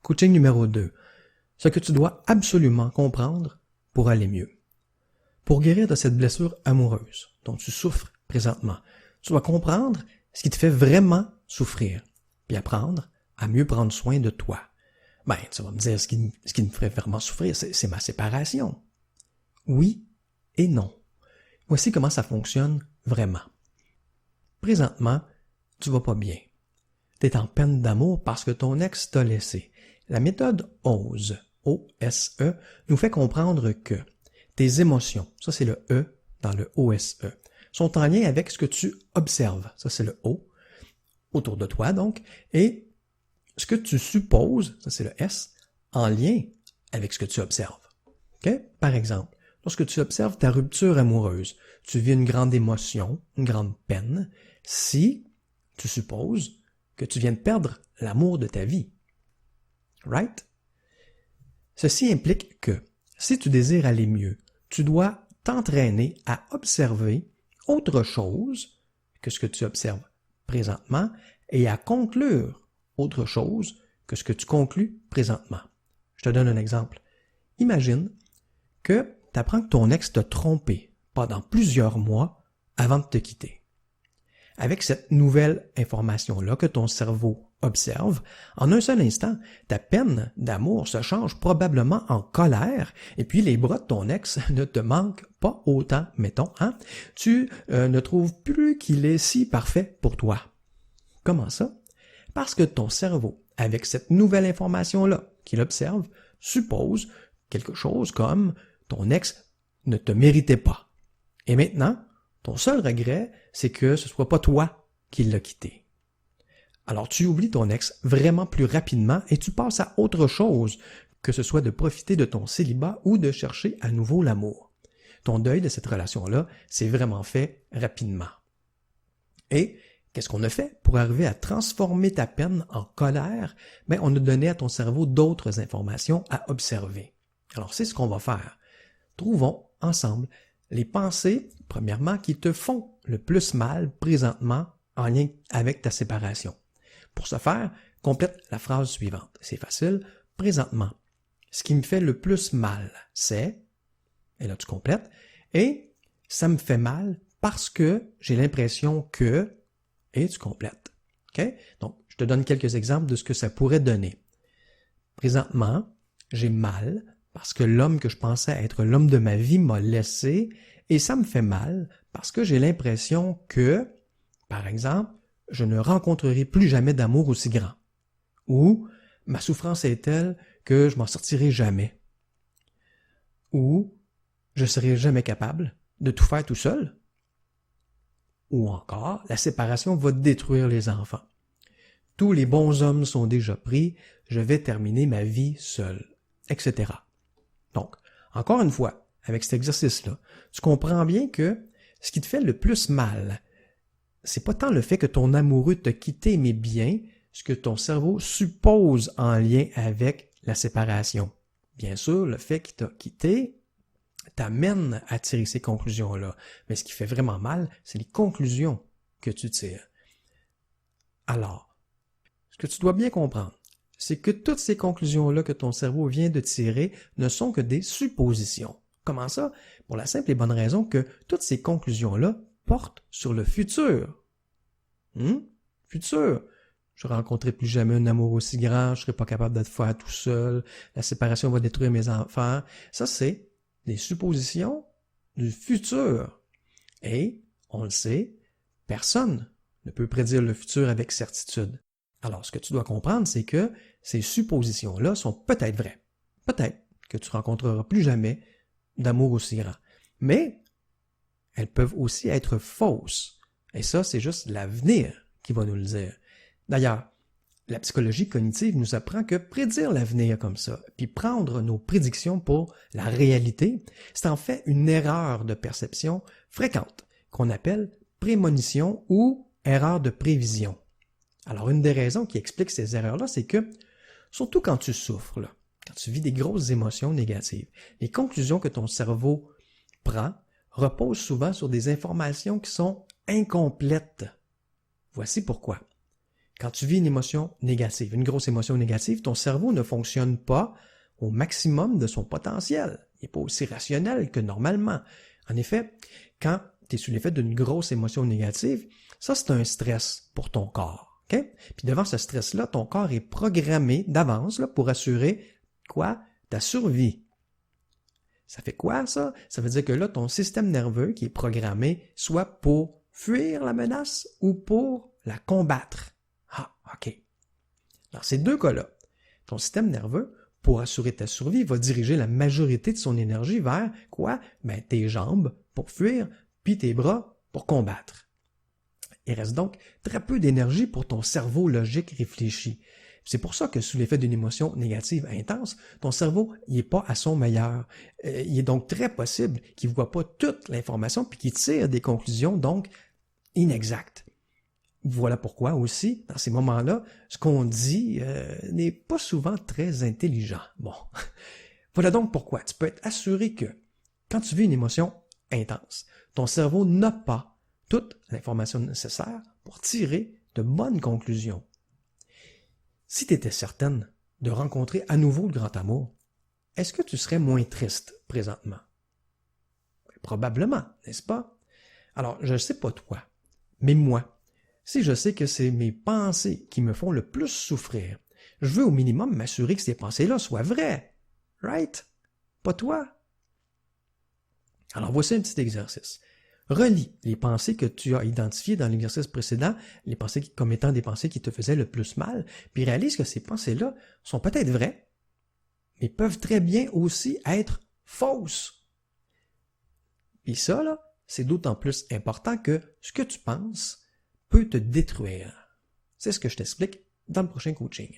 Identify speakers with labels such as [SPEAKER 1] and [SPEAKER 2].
[SPEAKER 1] Coaching numéro 2. Ce que tu dois absolument comprendre pour aller mieux. Pour guérir de cette blessure amoureuse dont tu souffres présentement, tu dois comprendre ce qui te fait vraiment souffrir, puis apprendre à mieux prendre soin de toi. Tu vas me dire, ce qui me ferait vraiment souffrir, c'est ma séparation. Oui et non. Voici comment ça fonctionne vraiment. Présentement, tu vas pas bien. Tu es en peine d'amour parce que ton ex t'a laissé. La méthode OSE, O-S-E, nous fait comprendre que tes émotions, ça c'est le E dans le OSE, sont en lien avec ce que tu observes, ça c'est le O, autour de toi donc, et ce que tu supposes, ça c'est le S, en lien avec ce que tu observes. Okay? Par exemple, lorsque tu observes ta rupture amoureuse, tu vis une grande émotion, une grande peine, si tu supposes que tu viens de perdre l'amour de ta vie. Right? Ceci implique que, si tu désires aller mieux, tu dois t'entraîner à observer autre chose que ce que tu observes présentement et à conclure autre chose que ce que tu conclus présentement. Je te donne un exemple. Imagine que tu apprends que ton ex t'a trompé pendant plusieurs mois avant de te quitter. Avec cette nouvelle information-là que ton cerveau observe, en un seul instant, ta peine d'amour se change probablement en colère et puis les bras de ton ex ne te manquent pas autant, mettons, hein? Tu ne trouves plus qu'il est si parfait pour toi. Comment ça? Parce que ton cerveau, avec cette nouvelle information-là qu'il observe, suppose quelque chose comme ton ex ne te méritait pas. Et maintenant, ton seul regret, c'est que ce ne soit pas toi qui l'as quitté. Alors tu oublies ton ex vraiment plus rapidement et tu passes à autre chose, que ce soit de profiter de ton célibat ou de chercher à nouveau l'amour. Ton deuil de cette relation-là s'est vraiment fait rapidement. Et qu'est-ce qu'on a fait pour arriver à transformer ta peine en colère? On a donné à ton cerveau d'autres informations à observer. Alors c'est ce qu'on va faire. Trouvons ensemble les pensées, premièrement, qui te font le plus mal présentement en lien avec ta séparation. Pour ce faire, complète la phrase suivante. C'est facile. Présentement, ce qui me fait le plus mal, c'est, et là tu complètes, et ça me fait mal parce que j'ai l'impression que, et tu complètes. OK? Donc, je te donne quelques exemples de ce que ça pourrait donner. Présentement, j'ai mal parce que l'homme que je pensais être l'homme de ma vie m'a laissé et ça me fait mal parce que j'ai l'impression que, par exemple, je ne rencontrerai plus jamais d'amour aussi grand. Ou ma souffrance est telle que je m'en sortirai jamais. Ou je serai jamais capable de tout faire tout seul. Ou encore, la séparation va détruire les enfants. Tous les bons hommes sont déjà pris, je vais terminer ma vie seul, etc. Donc, encore une fois, avec cet exercice-là, tu comprends bien que ce qui te fait le plus mal, c'est pas tant le fait que ton amoureux t'a quitté, mais bien ce que ton cerveau suppose en lien avec la séparation. Bien sûr, le fait qu'il t'a quitté t'amène à tirer ces conclusions-là. Mais ce qui fait vraiment mal, c'est les conclusions que tu tires. Alors, ce que tu dois bien comprendre, c'est que toutes ces conclusions-là que ton cerveau vient de tirer ne sont que des suppositions. Comment ça? Pour la simple et bonne raison que toutes ces conclusions-là portent sur le futur. Futur. Je ne rencontrerai plus jamais un amour aussi grand, je ne serai pas capable d'être faire tout seul, la séparation va détruire mes enfants. Ça, c'est des suppositions du futur. Et, on le sait, personne ne peut prédire le futur avec certitude. Alors, ce que tu dois comprendre, c'est que ces suppositions-là sont peut-être vraies. Peut-être que tu ne rencontreras plus jamais d'amour aussi grand. Mais, elles peuvent aussi être fausses. Et ça, c'est juste l'avenir qui va nous le dire. D'ailleurs, la psychologie cognitive nous apprend que prédire l'avenir comme ça, puis prendre nos prédictions pour la réalité, c'est en fait une erreur de perception fréquente qu'on appelle prémonition ou erreur de prévision. Alors, une des raisons qui explique ces erreurs-là, c'est que, surtout quand tu souffres, là, quand tu vis des grosses émotions négatives, les conclusions que ton cerveau prend reposent souvent sur des informations qui sont incomplètes. Voici pourquoi. quand tu vis une émotion négative, une grosse émotion négative, ton cerveau ne fonctionne pas au maximum de son potentiel. Il n'est pas aussi rationnel que normalement. En effet, quand tu es sous l'effet d'une grosse émotion négative, ça c'est un stress pour ton corps. Okay? Puis devant ce stress-là, ton corps est programmé d'avance là, pour assurer quoi? Ta survie. Ça fait quoi ça? Ça veut dire que là, ton système nerveux qui est programmé soit pour fuir la menace ou pour la combattre. Ah, OK. Dans ces deux cas-là, ton système nerveux, pour assurer ta survie, va diriger la majorité de son énergie vers quoi? Ben, tes jambes pour fuir, puis tes bras pour combattre. Il reste donc très peu d'énergie pour ton cerveau logique réfléchi. C'est pour ça que sous l'effet d'une émotion négative intense, ton cerveau n'est pas à son meilleur. Il est donc très possible qu'il ne voit pas toute l'information puis qu'il tire des conclusions donc inexactes. Voilà pourquoi aussi, dans ces moments-là, ce qu'on dit n'est pas souvent très intelligent. Bon, voilà donc pourquoi tu peux être assuré que quand tu vis une émotion intense, ton cerveau n'a pas toute l'information nécessaire pour tirer de bonnes conclusions. Si tu étais certaine de rencontrer à nouveau le grand amour, est-ce que tu serais moins triste présentement? Probablement, n'est-ce pas? Alors, je ne sais pas toi, mais moi, si je sais que c'est mes pensées qui me font le plus souffrir, je veux au minimum m'assurer que ces pensées-là soient vraies. Right? Pas toi? Alors, voici un petit exercice. Relis les pensées que tu as identifiées dans l'exercice précédent, les pensées comme étant des pensées qui te faisaient le plus mal, puis réalise que ces pensées-là sont peut-être vraies, mais peuvent très bien aussi être fausses. Et ça, là, c'est d'autant plus important que ce que tu penses peut te détruire. C'est ce que je t'explique dans le prochain coaching.